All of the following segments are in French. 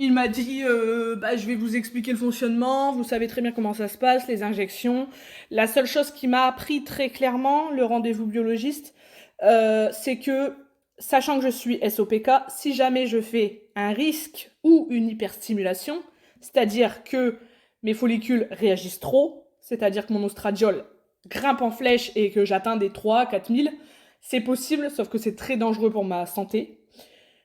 Il m'a dit je vais vous expliquer le fonctionnement, vous savez très bien comment ça se passe, les injections. La seule chose qui m'a appris très clairement, le rendez-vous biologiste, c'est que, sachant que je suis SOPK, si jamais je fais un risque ou une hyperstimulation, c'est-à-dire que mes follicules réagissent trop, c'est-à-dire que mon ostradiol grimpe en flèche et que j'atteins des 3 à 4 000, c'est possible, sauf que c'est très dangereux pour ma santé.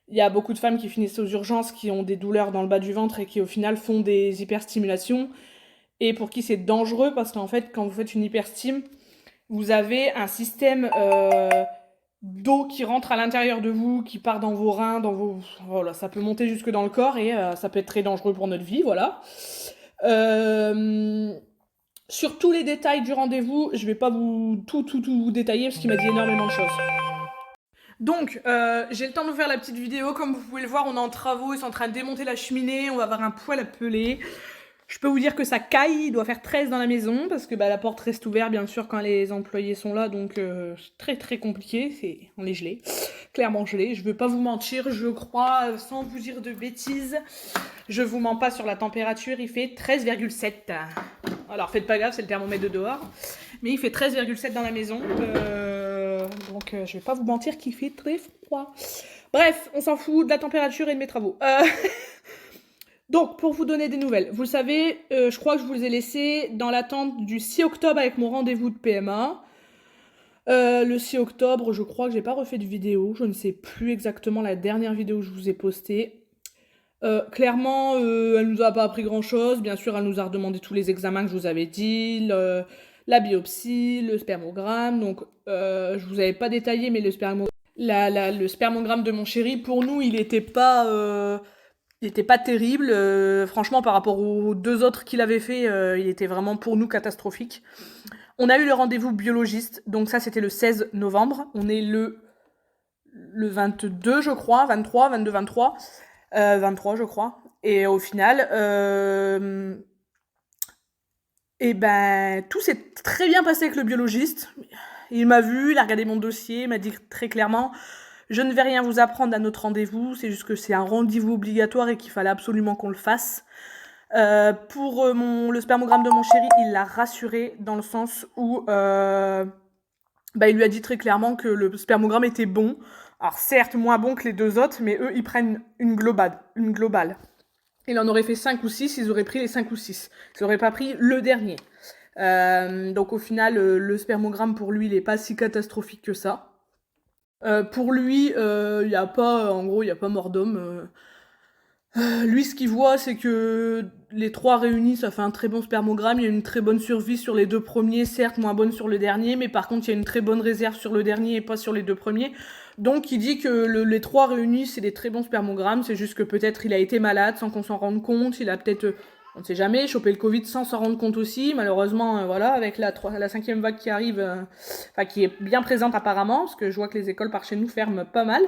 Il y a beaucoup de femmes qui finissent aux urgences, qui ont des douleurs dans le bas du ventre et qui au final font des hyperstimulations et pour qui c'est dangereux parce qu'en fait quand vous faites une hyperstime, vous avez un système d'eau qui rentre à l'intérieur de vous, qui part dans vos reins, dans vos... Voilà, ça peut monter jusque dans le corps et ça peut être très dangereux pour notre vie, voilà. Euh, Sur tous les détails du rendez-vous, je vais pas vous tout vous détailler parce qu'il m'a dit énormément de choses. Donc, j'ai le temps de vous faire la petite vidéo. Comme vous pouvez le voir, on est en travaux, ils sont en train de démonter la cheminée, on va avoir un poêle à peler. Je peux vous dire que ça caille, il doit faire 13 dans la maison, parce que la porte reste ouverte, bien sûr, quand les employés sont là, donc c'est très très compliqué, on est gelé, clairement gelé. Je veux pas vous mentir, je crois, sans vous dire de bêtises, je vous mens pas sur la température, il fait 13,7. Alors faites pas gaffe, c'est le thermomètre de dehors, mais il fait 13,7 dans la maison, donc je vais pas vous mentir qu'il fait très froid. Bref, on s'en fout de la température et de mes travaux. Donc, pour vous donner des nouvelles, vous le savez, je crois que je vous les ai laissés dans l'attente du 6 octobre avec mon rendez-vous de PMA. Le 6 octobre, je crois que j'ai pas refait de vidéo. Je ne sais plus exactement la dernière vidéo que je vous ai postée. Clairement, elle nous a pas appris grand-chose. Bien sûr, elle nous a redemandé tous les examens que je vous avais dit, la biopsie, le spermogramme. Donc, je vous avais pas détaillé, mais le spermogramme de mon chéri, pour nous, il était pas terrible. Franchement, par rapport aux deux autres qu'il avait fait, il était vraiment pour nous catastrophique. On a eu le rendez-vous biologiste, donc ça c'était le 16 novembre. On est le 22, je crois, 23, 22, 23. 23, je crois. Et au final, tout s'est très bien passé avec le biologiste. Il m'a vu, il a regardé mon dossier, il m'a dit très clairement: je ne vais rien vous apprendre à notre rendez-vous, c'est juste que c'est un rendez-vous obligatoire et qu'il fallait absolument qu'on le fasse. Pour le spermogramme de mon chéri, il l'a rassuré dans le sens où il lui a dit très clairement que le spermogramme était bon. Alors certes, moins bon que les deux autres, mais eux, ils prennent une globale. Il en aurait fait 5 ou 6, ils auraient pris les 5 ou 6. Ils n'auraient pas pris le dernier. Donc au final, le spermogramme pour lui, il n'est pas si catastrophique que ça. Pour lui, il n'y a pas, en gros, il n'y a pas mort d'homme. Lui, ce qu'il voit, c'est que les trois réunis, ça fait un très bon spermogramme. Il y a une très bonne survie sur les deux premiers, certes moins bonne sur le dernier, mais par contre, il y a une très bonne réserve sur le dernier et pas sur les deux premiers. Donc, il dit que les trois réunis, c'est des très bons spermogrammes. C'est juste que peut-être il a été malade sans qu'on s'en rende compte. Il a peut-être, on ne sait jamais, chopé le Covid sans s'en rendre compte aussi. Malheureusement, voilà, avec la 5e vague qui arrive, qui est bien présente apparemment, parce que je vois que les écoles par chez nous ferment pas mal.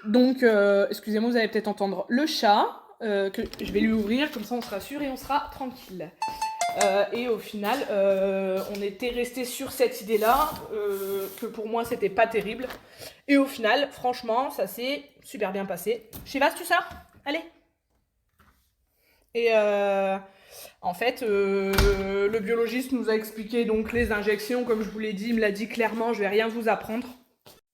Donc, excusez-moi, vous allez peut-être entendre le chat, que je vais lui ouvrir, comme ça on sera sûr et on sera tranquille. Et au final, on était resté sur cette idée-là, que pour moi c'était pas terrible. Et au final, franchement, ça s'est super bien passé. Chivas, tu sors? Allez. Et en fait, le biologiste nous a expliqué donc les injections, comme je vous l'ai dit, il me l'a dit clairement, je vais rien vous apprendre.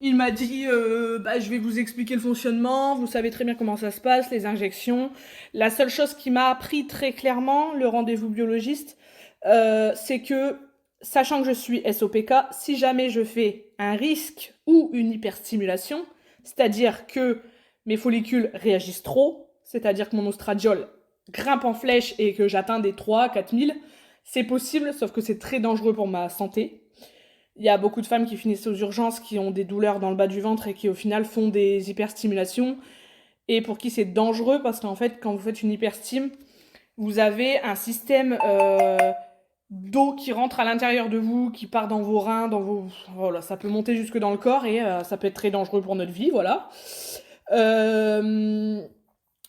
Il m'a dit je vais vous expliquer le fonctionnement, vous savez très bien comment ça se passe, les injections. La seule chose qui m'a appris très clairement, le rendez-vous biologiste, c'est que, sachant que je suis SOPK, si jamais je fais un risque ou une hyperstimulation, c'est-à-dire que mes follicules réagissent trop, c'est-à-dire que mon ostradiol grimpe en flèche et que j'atteins des 3 à 4 000, c'est possible, sauf que c'est très dangereux pour ma santé. Il y a beaucoup de femmes qui finissent aux urgences, qui ont des douleurs dans le bas du ventre et qui au final font des hyperstimulations et pour qui c'est dangereux parce qu'en fait quand vous faites une hyperstime, vous avez un système d'eau qui rentre à l'intérieur de vous, qui part dans vos reins, Voilà, ça peut monter jusque dans le corps et ça peut être très dangereux pour notre vie, voilà.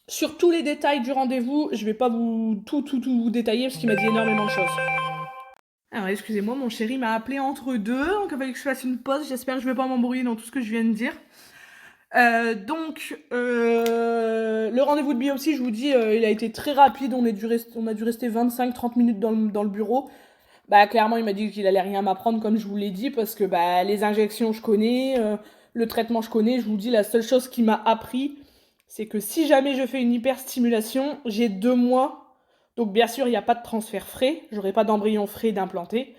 Sur tous les détails du rendez-vous, je vais pas vous tout vous détailler parce qu'il m'a dit énormément de choses. Alors excusez-moi, mon chéri m'a appelé entre deux, donc il fallait que je fasse une pause, j'espère que je vais pas m'embrouiller dans tout ce que je viens de dire. Le rendez-vous de biopsie, je vous dis, il a été très rapide. On a dû rester 25-30 minutes dans le bureau. Bah, clairement, il m'a dit qu'il allait rien m'apprendre, comme je vous l'ai dit, parce que bah, les injections, je connais, le traitement, je connais. Je vous dis, la seule chose qu'il m'a appris, c'est que si jamais je fais une hyperstimulation, j'ai 2 mois. Donc, bien sûr, il n'y a pas de transfert frais. J'aurai pas d'embryon frais d'implanter.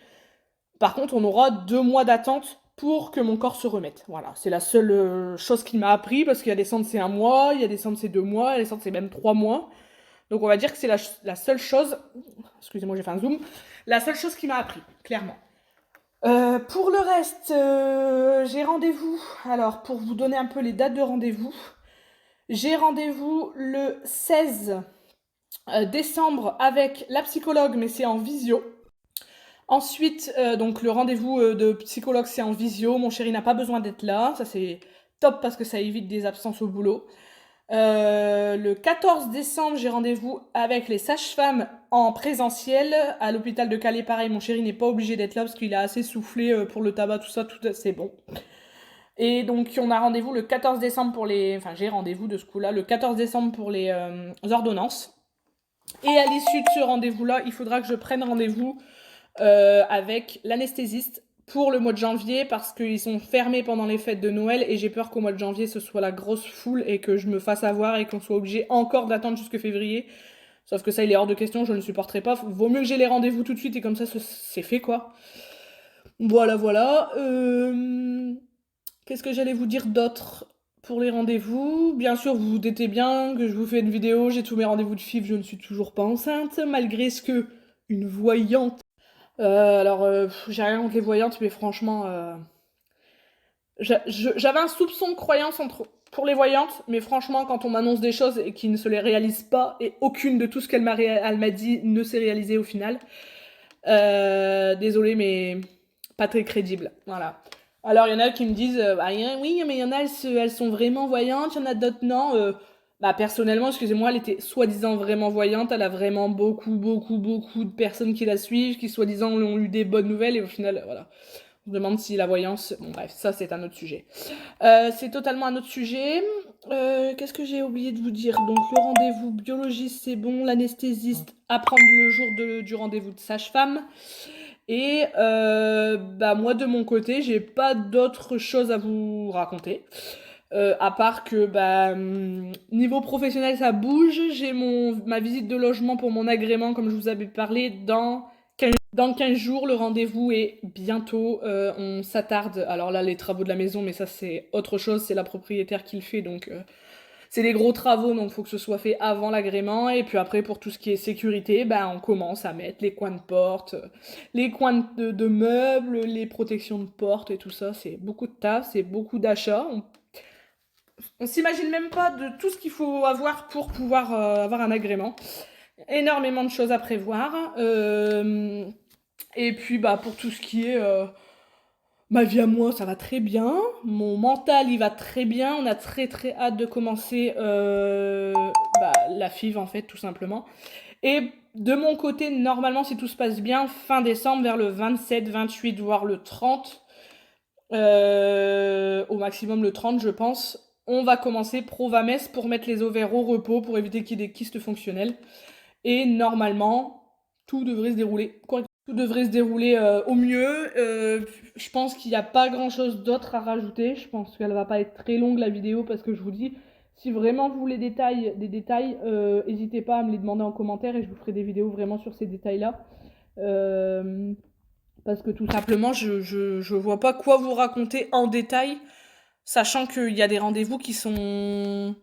Par contre, on aura 2 mois d'attente pour que mon corps se remette. Voilà, c'est la seule chose qu'il m'a appris, parce qu'il y a des centres c'est 1 mois, il y a des centres c'est 2 mois, il y a des centres c'est même 3 mois. Donc on va dire que c'est la seule chose, excusez-moi j'ai fait un zoom, la seule chose qu'il m'a appris, clairement. Pour le reste, j'ai rendez-vous, alors pour vous donner un peu les dates de rendez-vous, j'ai rendez-vous le 16 décembre avec la psychologue, mais c'est en visio. Ensuite, donc le rendez-vous de psychologue, c'est en visio. Mon chéri n'a pas besoin d'être là. Ça, c'est top parce que ça évite des absences au boulot. Le 14 décembre, j'ai rendez-vous avec les sages-femmes en présentiel à l'hôpital de Calais. Pareil, mon chéri n'est pas obligé d'être là parce qu'il a assez soufflé pour le tabac, tout ça, c'est bon. Et donc, on a rendez-vous le 14 décembre pour les... Enfin, j'ai rendez-vous de ce coup-là, le 14 décembre pour les ordonnances. Et à l'issue de ce rendez-vous-là, il faudra que je prenne rendez-vous avec l'anesthésiste pour le mois de janvier parce qu'ils sont fermés pendant les fêtes de Noël et j'ai peur qu'au mois de janvier ce soit la grosse foule et que je me fasse avoir et qu'on soit obligé encore d'attendre jusque février. Sauf que ça, il est hors de question, je ne supporterai pas. Vaut mieux que j'ai les rendez-vous tout de suite et comme ça, c'est fait, quoi. Voilà, voilà. Qu'est-ce que j'allais vous dire d'autre pour les rendez-vous? Bien sûr, vous vous doutez bien que je vous fais une vidéo, j'ai tous mes rendez-vous de FIV, je ne suis toujours pas enceinte, malgré ce que une voyante... j'ai rien contre les voyantes, mais franchement... J'avais un soupçon de croyance pour les voyantes, mais franchement, quand on m'annonce des choses et qui ne se les réalisent pas, et aucune de tout ce qu'elle m'a dit ne s'est réalisé au final, désolée, mais pas très crédible. Voilà. Alors, il y en a qui me disent, oui, mais il y en a, elles sont vraiment voyantes, il y en a d'autres non. Personnellement, excusez-moi, elle était soi-disant vraiment voyante, elle a vraiment beaucoup de personnes qui la suivent, qui soi-disant ont eu des bonnes nouvelles, et au final, voilà. On se demande si la voyance... Bon bref, ça c'est un autre sujet. C'est totalement un autre sujet. Qu'est-ce que j'ai oublié de vous dire? Donc le rendez-vous biologiste c'est bon, l'anesthésiste à prendre le jour du rendez-vous de sage-femme. Et moi de mon côté, j'ai pas d'autre chose à vous raconter. À part que niveau professionnel ça bouge. J'ai ma visite de logement pour mon agrément comme je vous avais parlé dans 15 jours, le rendez-vous est bientôt, on s'attarde. Alors là, les travaux de la maison, mais ça c'est autre chose, c'est la propriétaire qui le fait, donc c'est des gros travaux, donc il faut que ce soit fait avant l'agrément. Et puis après, pour tout ce qui est sécurité, on commence à mettre les coins de porte, les coins de meubles, les protections de porte et tout ça. C'est beaucoup de taf, c'est beaucoup d'achats. On s'imagine même pas de tout ce qu'il faut avoir pour pouvoir avoir un agrément. Énormément de choses à prévoir. Et puis pour tout ce qui est ma vie à moi, ça va très bien. Mon mental, il va très bien. On a très hâte de commencer la FIV en fait, tout simplement. Et de mon côté, normalement, si tout se passe bien, fin décembre, vers le 27, 28, voire le 30, au maximum le 30, je pense, on va commencer Provamès pour mettre les ovaires au repos, pour éviter qu'il y ait des kystes fonctionnels. Et normalement, tout devrait se dérouler correctement. Tout devrait se dérouler au mieux. Je pense qu'il n'y a pas grand-chose d'autre à rajouter. Je pense qu'elle va pas être très longue la vidéo parce que je vous dis, si vraiment vous voulez des détails, n'hésitez pas à me les demander en commentaire et je vous ferai des vidéos vraiment sur ces détails-là. Parce que tout simplement, je vois pas quoi vous raconter en détail, sachant qu'il y a des rendez-vous qui sont...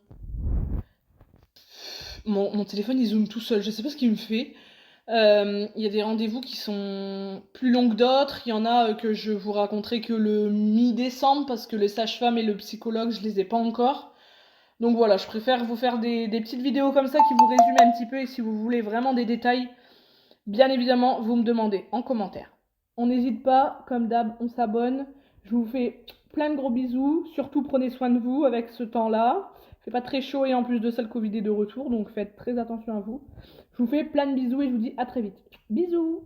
Mon téléphone il zoome tout seul, je sais pas ce qu'il me fait. Il y a des rendez-vous qui sont plus longs que d'autres. Il y en a que je vous raconterai que le mi-décembre parce que les sages-femmes et le psychologue, je les ai pas encore. Donc voilà, je préfère vous faire des petites vidéos comme ça qui vous résument un petit peu. Et si vous voulez vraiment des détails, bien évidemment, vous me demandez en commentaire. On n'hésite pas, comme d'hab, on s'abonne. Je vous fais plein de gros bisous. Surtout, prenez soin de vous avec ce temps-là. Il fait pas très chaud et en plus de ça, le Covid est de retour. Donc faites très attention à vous. Je vous fais plein de bisous et je vous dis à très vite. Bisous!